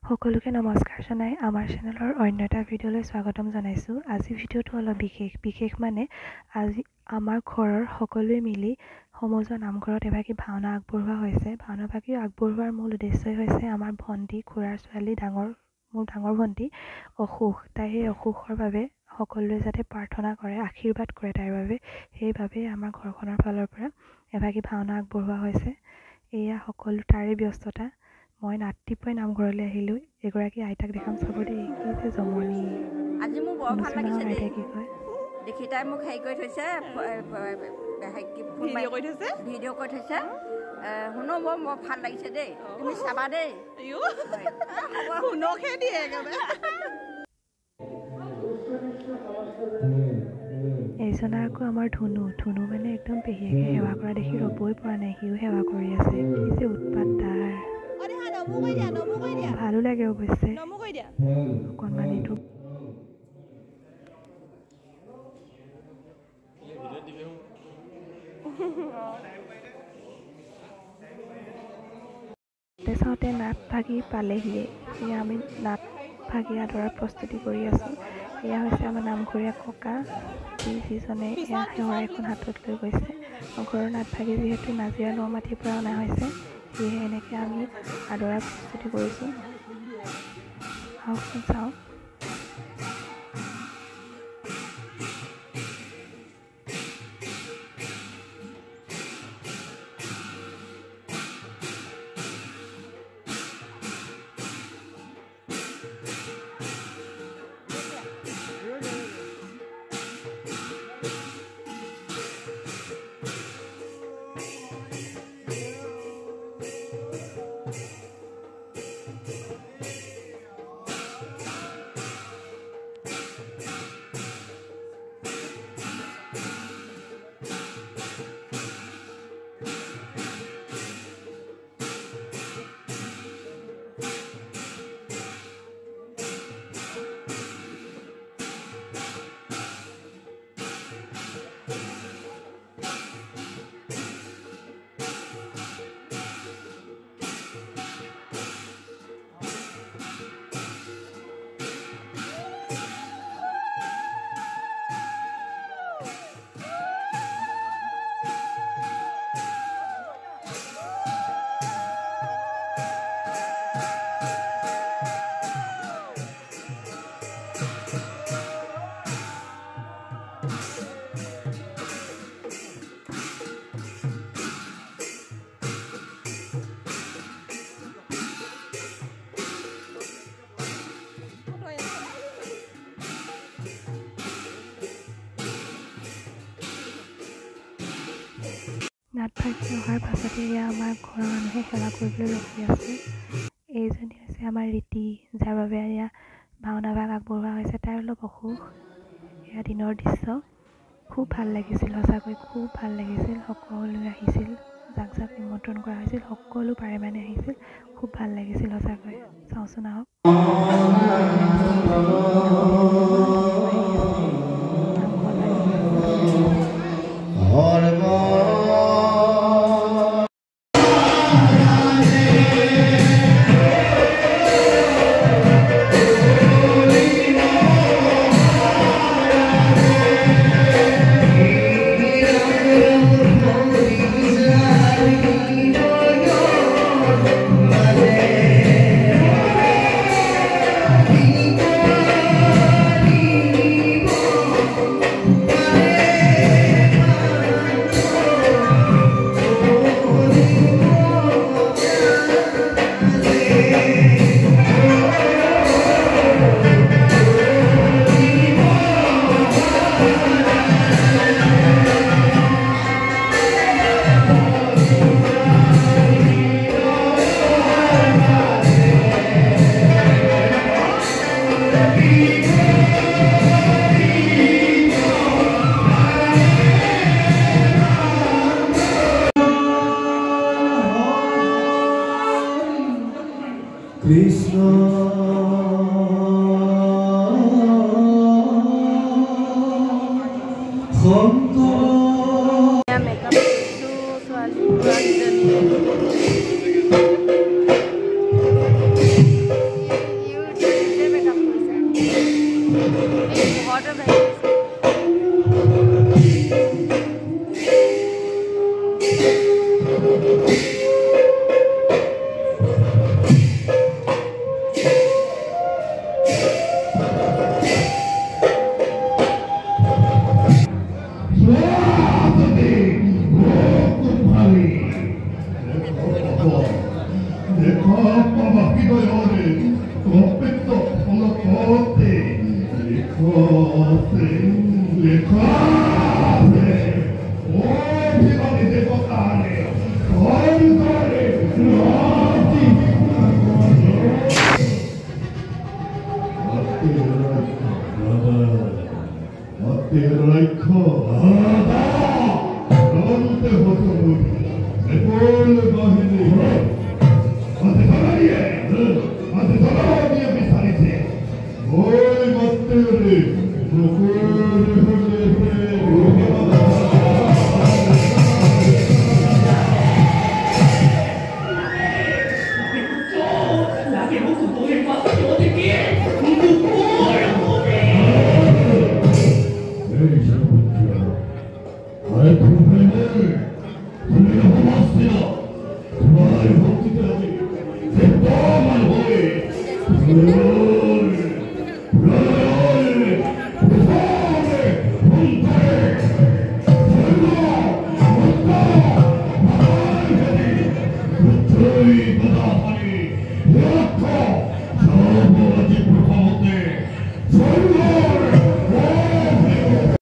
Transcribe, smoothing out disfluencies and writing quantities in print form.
সকলোকে নমস্কাৰ জনাই আমাৰ চেনেলৰ অন্য এটা ভিডিঅ'লৈ স্বাগতম জনাইছোঁ। আজি ভিডিঅ'টো অলপ বিশেষ মানে আজি আমাৰ ঘৰৰ সকলোৱে মিলি সমজুৱা নামঘৰত এভাগি ভাওনা আগবঢ়োৱা হৈছে। ভাওনাভাগি আগবঢ়োৱাৰ মূল উদ্দেশ্যই হৈছে আমাৰ ভণ্টি খুৰাৰ ছোৱালী মোৰ ডাঙৰ ভণ্টি অসুখ। তাই সেই অসুখৰ বাবে সকলোৱে যাতে প্ৰাৰ্থনা কৰে, আশীৰ্বাদ কৰে তাইৰ বাবে, সেইবাবে আমাৰ ঘৰখনৰ ফালৰ পৰা এভাগি ভাওনা আগবঢ়োৱা হৈছে। এয়া সকলো তাৰে ব্যস্ততা। মই ৰাতিপুৱাই নামঘৰলৈ আহিলোঁ। এগৰাকী আইতাক দেখাম চাব দেই, কি যে জমনি। আজি মোৰ বৰ ভাল লাগিছে আইতাই কি কয় দেখি, তাই মোক হেৰি কৰি থৈছে, ভিডিঅ' কৰি থৈছে। শুনো বৰ ভাল লাগিছে দেই, তুমি চাবা দেই। শুনকহে দিয়ে একেবাৰে। এইজনা আকৌ আমাৰ ধুনু মানে একদম পেহীয়েকে সেৱা কৰা দেখি ৰ'বই পৰা নাই, সিও সেৱা কৰি আছে। কি যে উৎপাত তাৰ। ভালো লাগে অৱশ্যে অকণমানিটো। চাওঁতে নাট ভাগি পালেহিয়ে। এয়া আমি নাট ভাগি আদৰাৰ প্ৰস্তুতি কৰি আছোঁ। এয়া হৈছে আমাৰ নামঘৰীয়া ককা, যিজনে এয়া সেৱা এখন হাতত লৈ গৈছে। ঘৰৰ নাট ভাগি যিহেতু নাজিৰা নমাটিৰ পৰা অনা হৈছে, সেয়েহে এনেকৈ আমি আদৰাৰ প্ৰস্তুতি কৰিছোঁ। আহকচোন চাওঁ। নাট ভাগি অহাৰ পাছতে এয়া আমাৰ ঘৰৰ মানুহে সেৱা কৰিবলৈ ৰখি আছে। এইজনী হৈছে আমাৰ ৰীতি, যাৰ বাবে এয়া ভাওনা ভাগ আগবঢ়োৱা হৈছে। তাইৰ অলপ অসুখ। এয়া দিনৰ দৃশ্য। খুব ভাল লাগিছিল, সঁচাকৈ খুব ভাল লাগিছিল। সকলোৱে আহিছিল, যাক নিমন্ত্ৰণ কৰা হৈছিল সকলো পাৰে মানে আহিছিল। খুব ভাল লাগিছিল সঁচাকৈ। চাওঁচোন আহক। Terraika, Rante Hotomuri, Nepal Bahini, Mate Tanarie, Mate Tanarie Bisarite, Oi Matere, I comprehend.